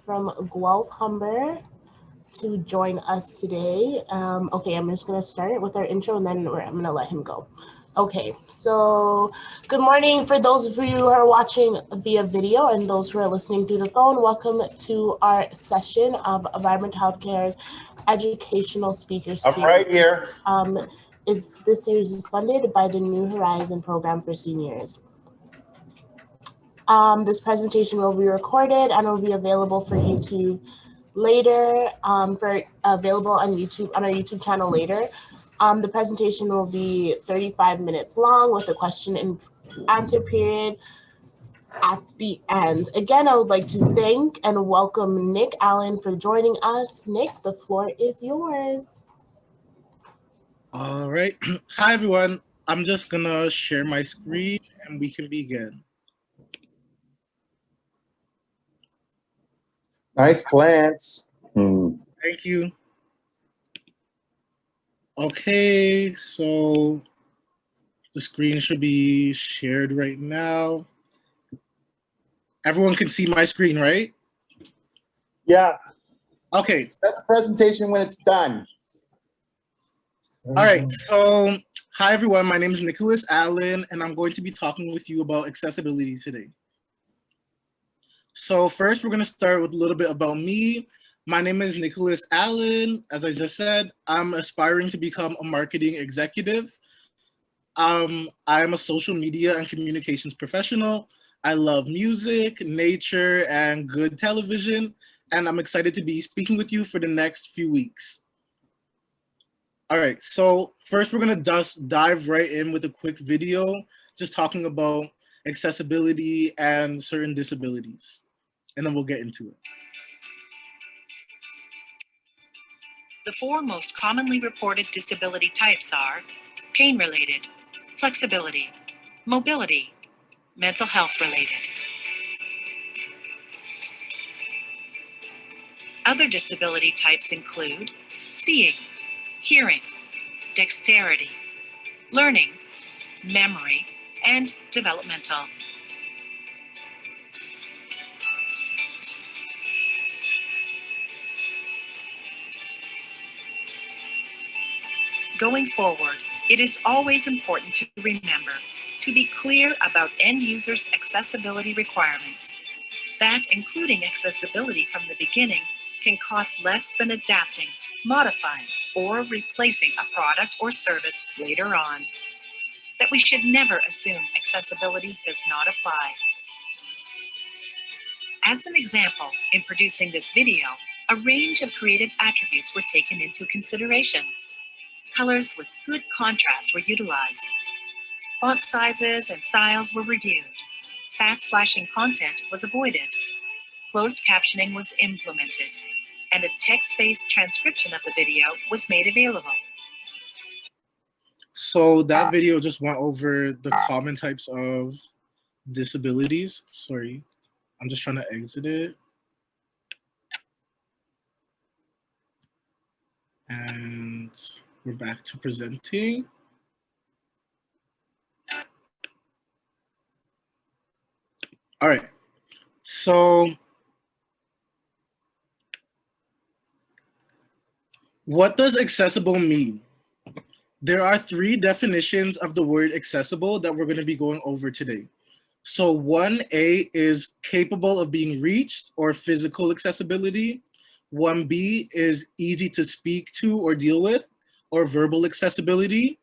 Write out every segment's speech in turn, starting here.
from Guelph to join us today. Okay, I'm just gonna start with our intro and then I'm gonna let him go. Okay, so good morning for those of you who are watching via video and those who are listening through the phone. Welcome to our session of Vibrant Healthcare's Educational Speaker Series. I'm right here. This series is funded by the New Horizon Program for Seniors. This presentation will be recorded and will be available for YouTube later, available on YouTube on our YouTube channel later. The presentation will be 35 minutes long with a question and answer period at the end. Again, I would like to thank and welcome Nick Allen for joining us. Nick, the floor is yours. All right. Hi, everyone. I'm just gonna share my screen and we can begin. Nice plants. Thank you. Okay, so the screen should be shared right now. Everyone can see my screen, right? Yeah. Okay. Start the presentation when it's done. All right. So, hi, everyone. My name is Nicholas Allen, and I'm going to be talking with you about accessibility today. So first, we're going to start with a little bit about me. My name is Nicholas Allen. As I just said, I'm aspiring to become a marketing executive. I am a social media and communications professional. I love music, nature, and good television, and I'm excited to be speaking with you for the next few weeks. All right, so first we're gonna just dive right in with a quick video, just talking about accessibility and certain disabilities, and then we'll get into it. The four most commonly reported disability types are pain-related, flexibility, mobility, mental health-related. Other disability types include seeing, hearing, dexterity, learning, memory, and developmental. Going forward, it is always important to remember to be clear about end users' accessibility requirements. That, including accessibility from the beginning, can cost less than adapting, modifying, or replacing a product or service later on. That we should never assume accessibility does not apply. As an example, in producing this video, a range of creative attributes were taken into consideration. Colors with good contrast were utilized. Font sizes and styles were reviewed. Fast flashing content was avoided. Closed captioning was implemented, and a text-based transcription of the video was made available. So that video just went over the common types of disabilities. Sorry, I'm just trying to exit it. And we're back to presenting. All right, so what does accessible mean? There are three definitions of the word accessible that we're going to be going over today. So 1A is capable of being reached or physical accessibility. 1B is easy to speak to or deal with or verbal accessibility.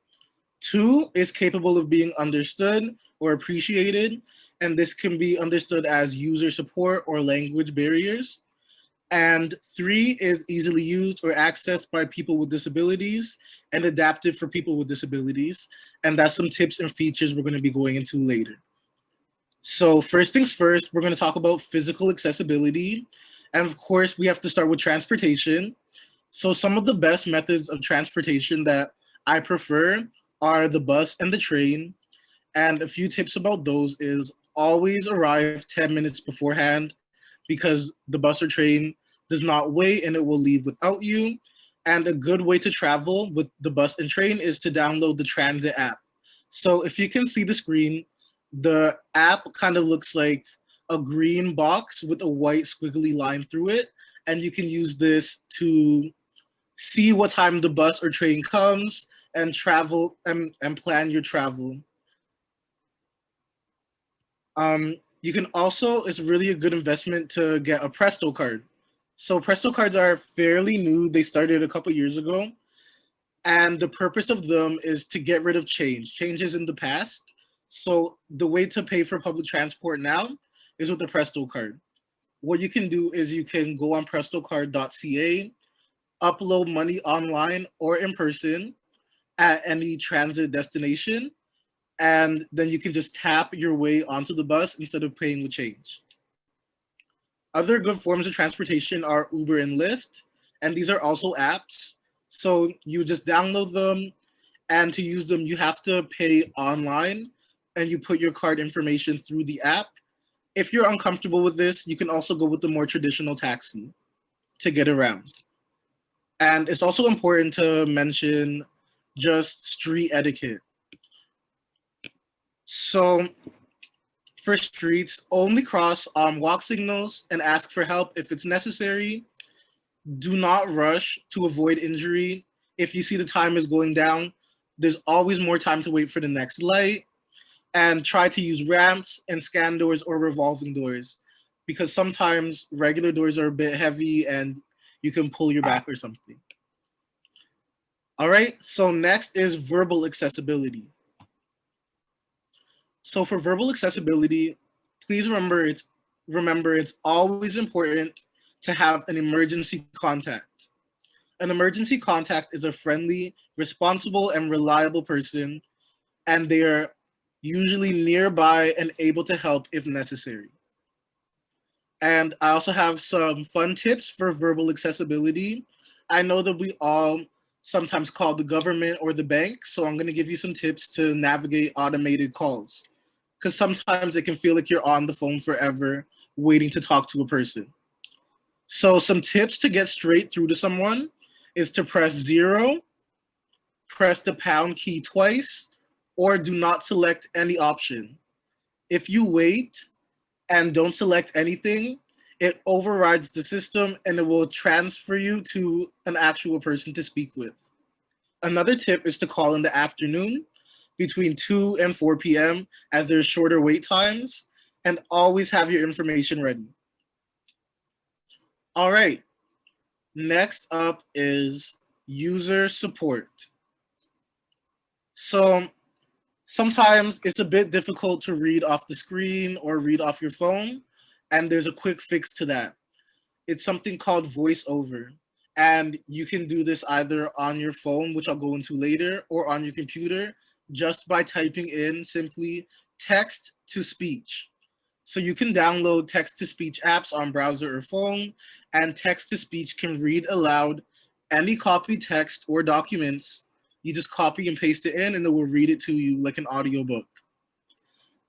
2 is capable of being understood or appreciated, and this can be understood as user support or language barriers. And 3 is easily used or accessed by people with disabilities and adapted for people with disabilities. And that's some tips and features we're going to be going into later. So first things first, we're going to talk about physical accessibility. And of course, we have to start with transportation. So some of the best methods of transportation that I prefer are the bus and the train. And a few tips about those is always arrive 10 minutes beforehand because the bus or train does not wait and it will leave without you. And a good way to travel with the bus and train is to download the transit app. So if you can see the screen, the app kind of looks like a green box with a white squiggly line through it, and you can use this to see what time the bus or train comes and travel and plan your travel. You can also, it's really a good investment to get a Presto card. So Presto cards are fairly new. They started a couple years ago. And the purpose of them is to get rid of changes in the past. So the way to pay for public transport now is with the Presto card. What you can do is you can go on prestocard.ca, upload money online or in person at any transit destination, and then you can just tap your way onto the bus instead of paying with change. Other good forms of transportation are Uber and Lyft, and these are also apps. So you just download them, and to use them, you have to pay online, and you put your card information through the app. If you're uncomfortable with this, you can also go with the more traditional taxi to get around. And it's also important to mention just street etiquette. So for streets, only cross on walk signals and ask for help if it's necessary. Do not rush to avoid injury. If you see the time is going down, there's always more time to wait for the next light. And try to use ramps and scan doors or revolving doors, because sometimes regular doors are a bit heavy and you can pull your back or something. All right, so next is verbal accessibility. So for verbal accessibility, please remember it's always important to have an emergency contact. An emergency contact is a friendly, responsible, and reliable person, and they are usually nearby and able to help if necessary. And I also have some fun tips for verbal accessibility. I know that we all sometimes call the government or the bank, so I'm going to give you some tips to navigate automated calls, because sometimes it can feel like you're on the phone forever waiting to talk to a person. So some tips to get straight through to someone is to press 0, press the pound key twice, or do not select any option. If you wait and don't select anything, it overrides the system and it will transfer you to an actual person to speak with. Another tip is to call in the afternoon between 2 and 4 p.m. as there's shorter wait times, and always have your information ready. All right, next up is user support. So sometimes it's a bit difficult to read off the screen or read off your phone, and there's a quick fix to that. It's something called voiceover, and you can do this either on your phone, which I'll go into later, or on your computer, just by typing in simply text to speech. So you can download text to speech apps on browser or phone, and text to speech can read aloud any copied text or documents. You just copy and paste it in, and it will read it to you like an audiobook.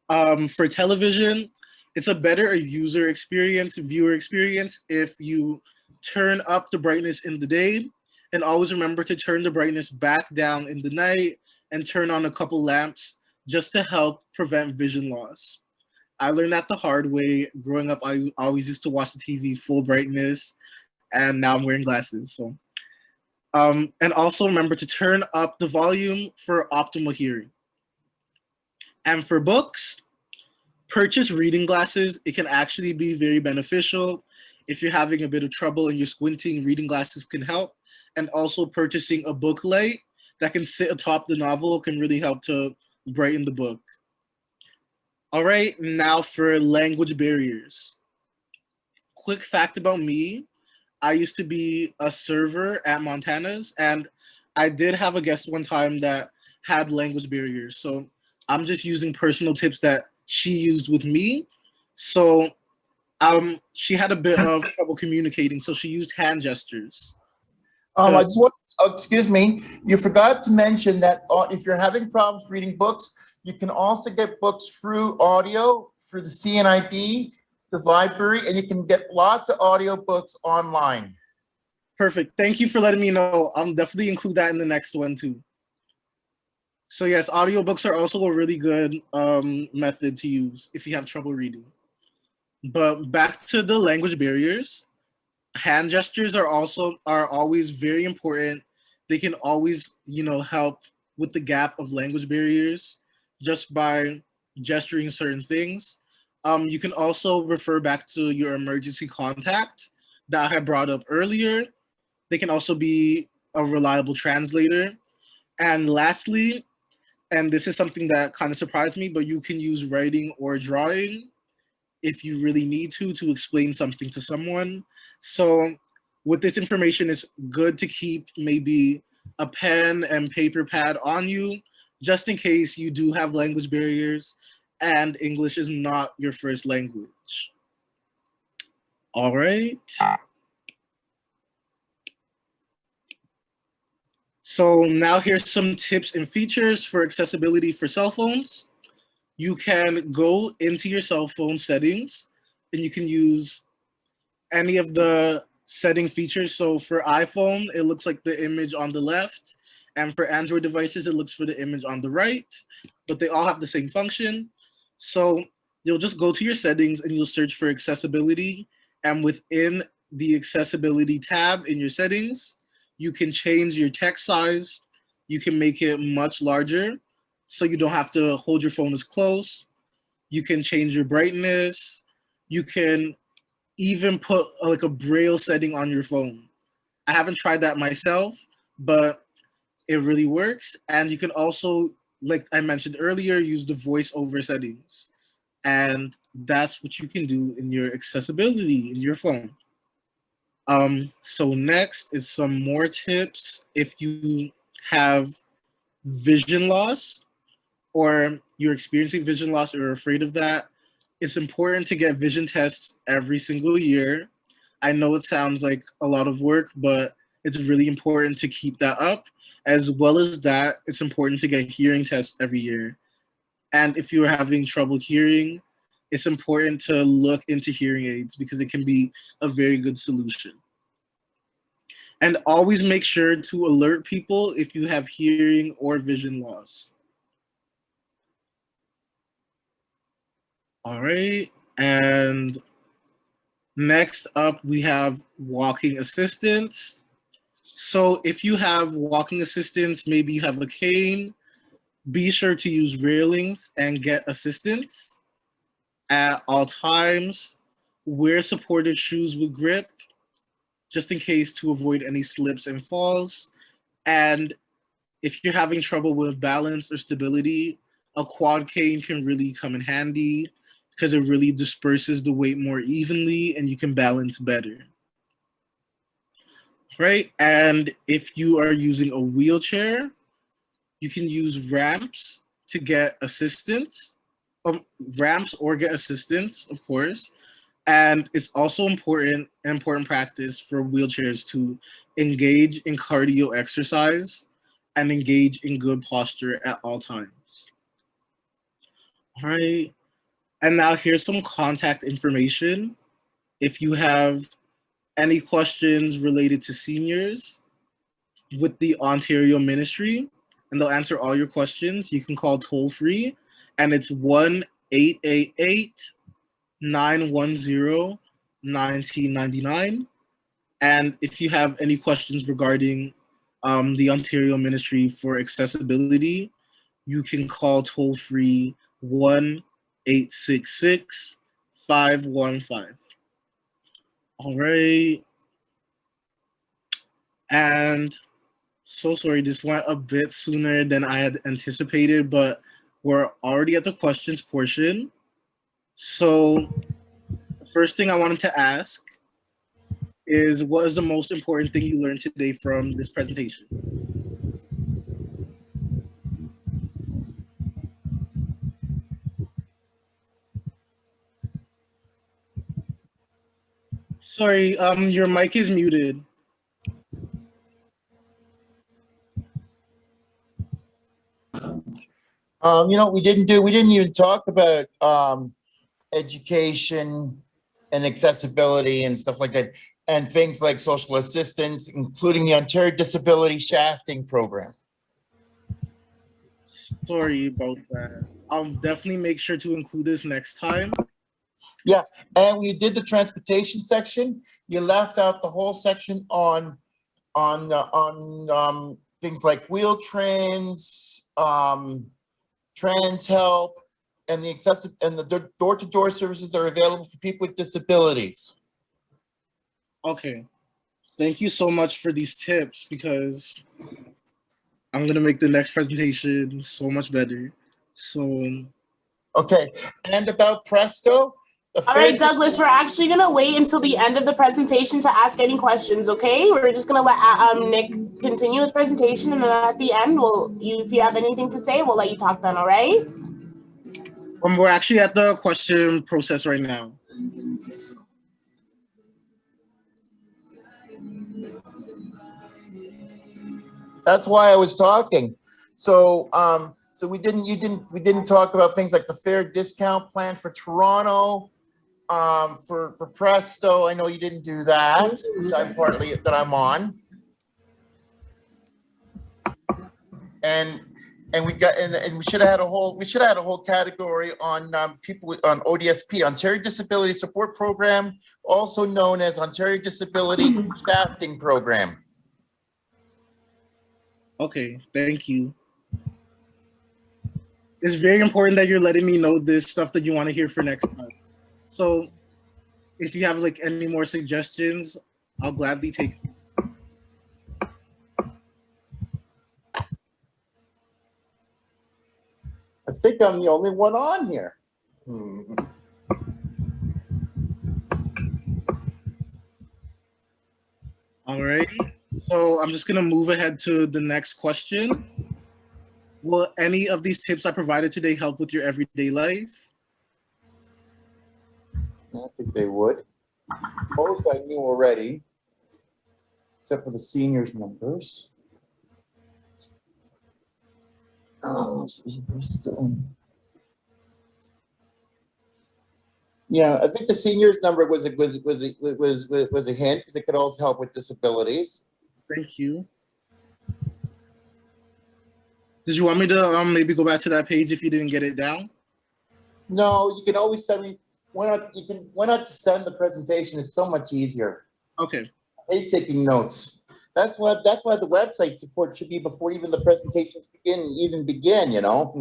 For television, it's a better user experience, viewer experience, if you turn up the brightness in the day, and always remember to turn the brightness back down in the night and turn on a couple lamps just to help prevent vision loss. I learned that the hard way. Growing up, I always used to watch the TV full brightness, and now I'm wearing glasses. So, and also remember to turn up the volume for optimal hearing. And for books, purchase reading glasses. It can actually be very beneficial. If you're having a bit of trouble and you're squinting, reading glasses can help. And also purchasing a book light that can sit atop the novel can really help to brighten the book. All right, now for language barriers. Quick fact about me, I used to be a server at Montana's, and I did have a guest one time that had language barriers. So I'm just using personal tips that she used with me. So she had a bit of trouble communicating, so she used hand gestures. I just want, excuse me, you forgot to mention that if you're having problems reading books, you can also get books through audio, through the CNIB, the library, and you can get lots of audio books online. Perfect. Thank you for letting me know. I'll definitely include that in the next one too. So yes, audiobooks are also a really good method to use if you have trouble reading. But back to the language barriers, hand gestures are always very important. They can always, help with the gap of language barriers just by gesturing certain things. You can also refer back to your emergency contact that I had brought up earlier. They can also be a reliable translator. And lastly, and this is something that kind of surprised me, but you can use writing or drawing if you really need to explain something to someone. So with this information, it's good to keep maybe a pen and paper pad on you, just in case you do have language barriers and English is not your first language. All right. So now here's some tips and features for accessibility for cell phones. You can go into your cell phone settings and you can use any of the setting features. So for iPhone, it looks like the image on the left. And for Android devices, it looks for the image on the right, but they all have the same function. So you'll just go to your settings and you'll search for accessibility. And within the accessibility tab in your settings, you can change your text size. You can make it much larger so you don't have to hold your phone as close. You can change your brightness. You can even put like a braille setting on your phone. I haven't tried that myself, but it really works. And you can also, like I mentioned earlier, use the voiceover settings. And that's what you can do in your accessibility in your phone. So next is some more tips. If you have vision loss or you're experiencing vision loss or afraid of that, it's important to get vision tests every single year. I know it sounds like a lot of work, but it's really important to keep that up. As well as that, it's important to get hearing tests every year. And if you're having trouble hearing, it's important to look into hearing aids because it can be a very good solution. And always make sure to alert people if you have hearing or vision loss. All right. And next up, we have walking assistance. So if you have walking assistance, maybe you have a cane, be sure to use railings and get assistance at all times. Wear supportive shoes with grip, just in case to avoid any slips and falls. And if you're having trouble with balance or stability, a quad cane can really come in handy because it really disperses the weight more evenly and you can balance better. Right? And if you are using a wheelchair, you can use ramps to get assistance, ramps or get assistance, of course. And it's also important practice for wheelchairs to engage in cardio exercise and engage in good posture at all times. All right. And now here's some contact information. If you have any questions related to seniors with the Ontario Ministry, and they'll answer all your questions, you can call toll free, and it's 1-888-910-1999. And if you have any questions regarding the Ontario Ministry for Accessibility, you can call toll free 1-866-515. All right. And so sorry, this went a bit sooner than I had anticipated, but we're already at the questions portion. So the first thing I wanted to ask is, what is the most important thing you learned today from this presentation? Sorry, your mic is muted. We didn't even talk about education and accessibility and stuff like that, and things like social assistance, including the Ontario Disability Shafting Program. Sorry about that. I'll definitely make sure to include this next time. Yeah, and when you did the transportation section, you left out the whole section on things like wheel trans, trans help, and the door-to-door services that are available for people with disabilities. Okay. Thank you so much for these tips, because I'm going to make the next presentation so much better. So, Okay, and about Presto. All right, Douglas, we're actually going to wait until the end of the presentation to ask any questions, okay? We're just going to let Nick continue his presentation, and then at the end, if you have anything to say, we'll let you talk then, all right? we're actually at the question process right now. That's why I was talking. So, so we didn't talk about things like the fair discount plan for Toronto, for Presto. I know you didn't do that, which I'm on. And we should have had a whole category on people on ODSP, Ontario Disability Support Program, also known as Ontario Disability Shafting Program. Okay, thank you. It's very important that you're letting me know this stuff that you want to hear for next time. So if you have like any more suggestions, I'll gladly take them. I think I'm the only one on here. All right. So I'm just going to move ahead to the next question. Will any of these tips I provided today help with your everyday life? I think they would. Most I knew already, except for the seniors numbers. Oh, yeah, I think the seniors number was a hint, because it could also help with disabilities. Thank you. Did you want me to maybe go back to that page if you didn't get it down? No, you can always send me. Why not just send the presentation? It's so much easier. Okay. I hate taking notes. That's why the website support should be before even the presentations begin, you know?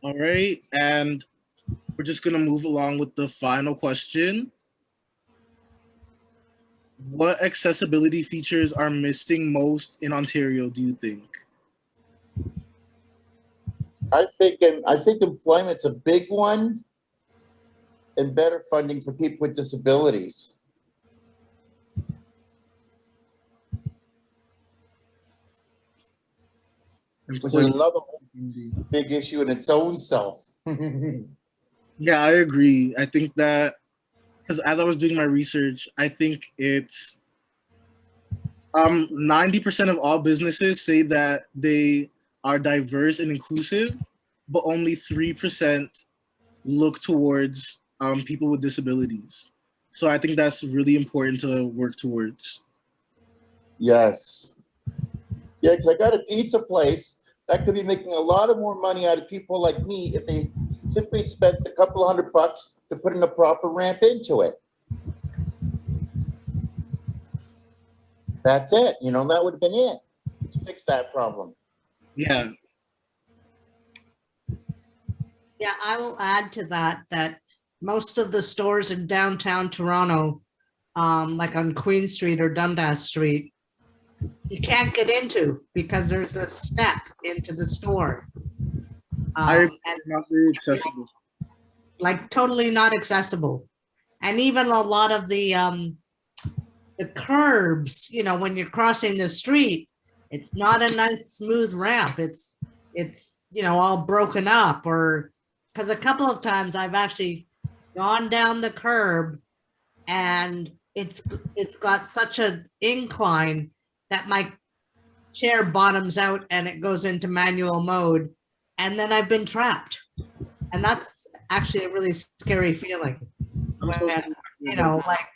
All right, and we're just gonna move along with the final question. What accessibility features are missing most in Ontario, do you think? I think employment's a big one, and better funding for people with disabilities. Which is another big issue in its own self. Yeah, I agree. I think that, because as I was doing my research, I think it's 90% of all businesses say that they are diverse and inclusive, but only 3% look towards people with disabilities. So I think that's really important to work towards. Yes. Yeah, because I got a pizza place that could be making a lot of more money out of people like me if they simply spent a couple of $100 to put in a proper ramp into it. That's it. You know, that would have been it to fix that problem. Yeah. Yeah, I will add to that most of the stores in downtown Toronto, like on Queen Street or Dundas Street, you can't get into because there's a step into the store. And not very accessible. Like totally not accessible. And even a lot of the curbs, you know, when you're crossing the street, it's not a nice smooth ramp. It's you know, all broken up, or because a couple of times I've actually gone down the curb and it's got such an incline that my chair bottoms out and it goes into manual mode, and then I've been trapped. And that's actually a really scary feeling. When, you know, like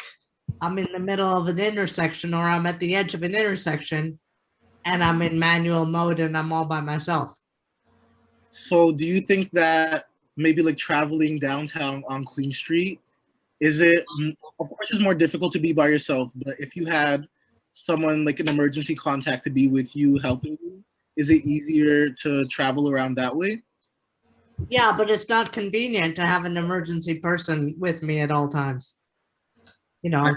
I'm in the middle of an intersection or I'm at the edge of an intersection and I'm in manual mode and I'm all by myself. So do you think that maybe like traveling downtown on Queen Street, is it, of course it's more difficult to be by yourself, but if you had someone like an emergency contact to be with you, helping you, is it easier to travel around that way? Yeah, but it's not convenient to have an emergency person with me at all times. You know,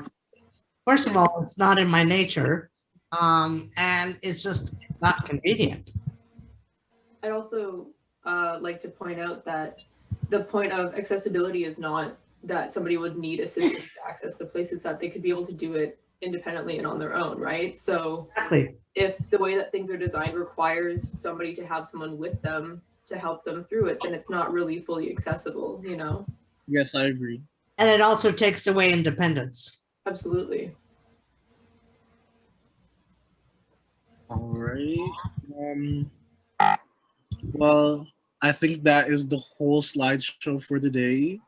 first of all, it's not in my nature, and it's just not convenient. I'd also like to point out that the point of accessibility is not that somebody would need assistance to access the places, that they could be able to do it independently and on their own, right? So Exactly. if the way that things are designed requires somebody to have someone with them to help them through it, then it's not really fully accessible, you know? Yes, I agree. And it also takes away independence. Absolutely. All right. Well, I think that is the whole slideshow for the day.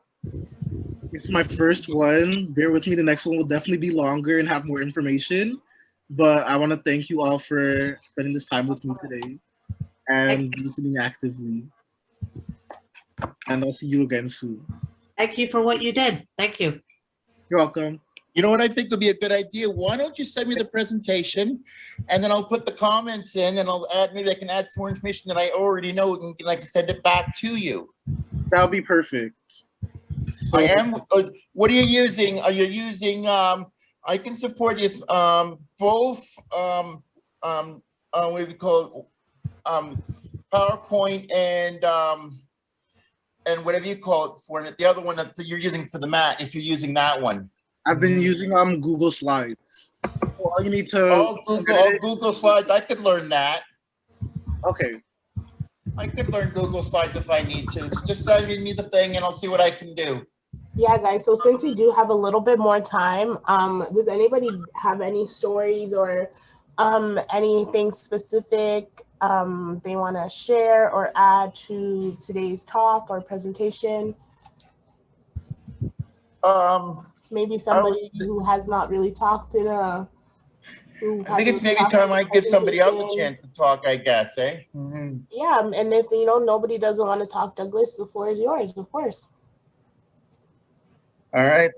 It's my first one. Bear with me. The next one will definitely be longer and have more information. But I want to thank you all for spending this time with me today and listening actively. And I'll see you again soon. Thank you for what you did. Thank you. You're welcome. You know what I think would be a good idea? Why don't you send me the presentation and then I'll put the comments in and I'll add, maybe I can add some more information that I already know and I can send it back to you. That would be perfect. I am, what are you using? Are you using, I can support you, both, what do we call it? PowerPoint and whatever you call it for it. The other one that you're using for the mat, if you're using that one. I've been using Google Slides. So all you need to Google Slides. I could learn that. Okay. I could learn Google Slides if I need to. Just send me the thing and I'll see what I can do. Yeah, guys, so since we do have a little bit more time, does anybody have any stories or anything specific they want to share or add to today's talk or presentation? Maybe somebody who has not really talked in a. I think it's maybe time I give somebody else a chance to talk, I guess, eh? Mm-hmm. Yeah, and if nobody doesn't want to talk, Douglas, the floor is yours, of course. All right.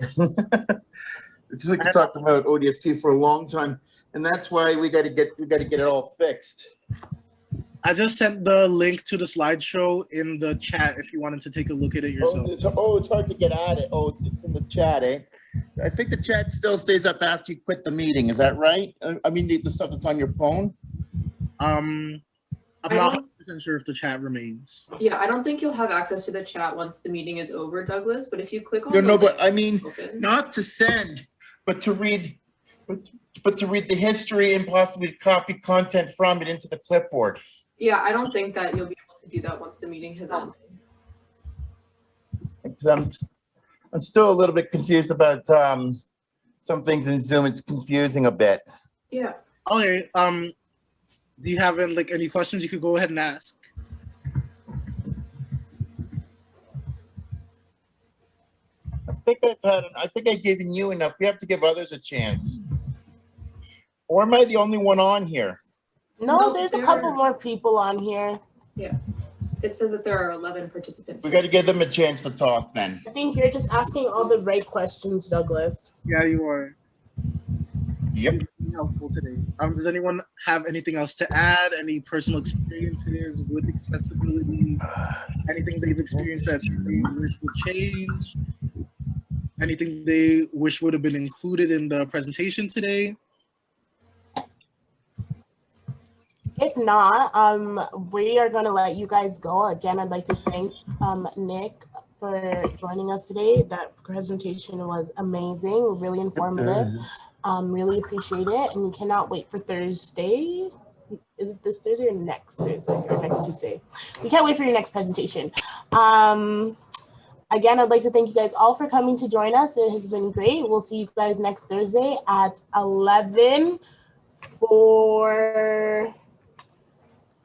Because we could talk about ODSP for a long time, and that's why we got to get it all fixed. I just sent the link to the slideshow in the chat if you wanted to take a look at it yourself. It's hard to get at it. Oh, it's in the chat, eh? I think the chat still stays up after you quit the meeting. Is that right? I mean, the stuff that's on your phone? I'm not 100% sure if the chat remains. Yeah, I don't think you'll have access to the chat once the meeting is over, Douglas, but if you click on but I mean, not to send, but to read, but to read the history and possibly copy content from it into the clipboard. Yeah, I don't think that you'll be able to do that once the meeting has ended. Because I'm still a little bit confused about some things in Zoom. It's confusing a bit. Yeah. Okay. Do you have any questions you could go ahead and ask? I think I've given you enough. We have to give others a chance. Or am I the only one on here? No, there's a couple more people on here. Yeah. It says that there are 11 participants. We got to give them a chance to talk then. I think you're just asking all the right questions, Douglas. Yeah, you are. Yep. Helpful today. Does anyone have anything else to add? Any personal experiences with accessibility? Anything they've experienced that they wish would change? Anything they wish would have been included in the presentation today? If not, we are going to let you guys go. Again, I'd like to thank Nick for joining us today. That presentation was amazing, really informative. Really appreciate it, and we cannot wait for Thursday. Is it this Thursday or next Thursday or next Tuesday? We can't wait for your next presentation. Again, I'd like to thank you guys all for coming to join us. It has been great. We'll see you guys next Thursday at 11 for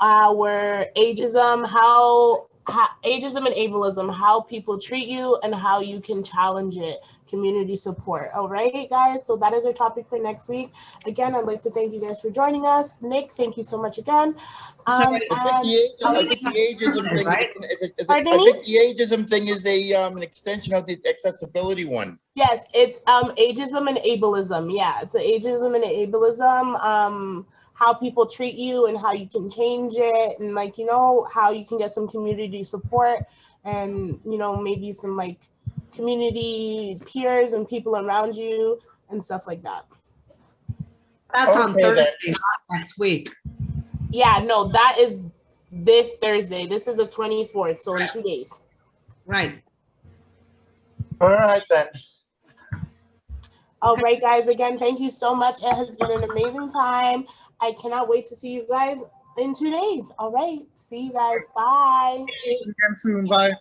our ageism, how ageism and ableism, how people treat you and how you can challenge it, community support. All right, guys, so that is our topic for next week. Again, I'd like to thank you guys for joining us. Nick, thank you so much again. I think the ageism thing, Right? Pardon I me? think the ageism thing is an extension of the accessibility one. Yes, it's ageism and ableism. Yeah, it's ageism and ableism. How people treat you and how you can change it, and like, you know, how you can get some community support and, you know, maybe some like community peers and people around you and stuff like that. That's on Okay, Thursday, then. not next week. Yeah, no, that is this Thursday. This is the 24th, so in 2 days. Right. All right, then. All right, guys, again, thank you so much. It has been an amazing time. I cannot wait to see you guys in 2 days. All right, see you guys. Bye. See you again soon. Bye.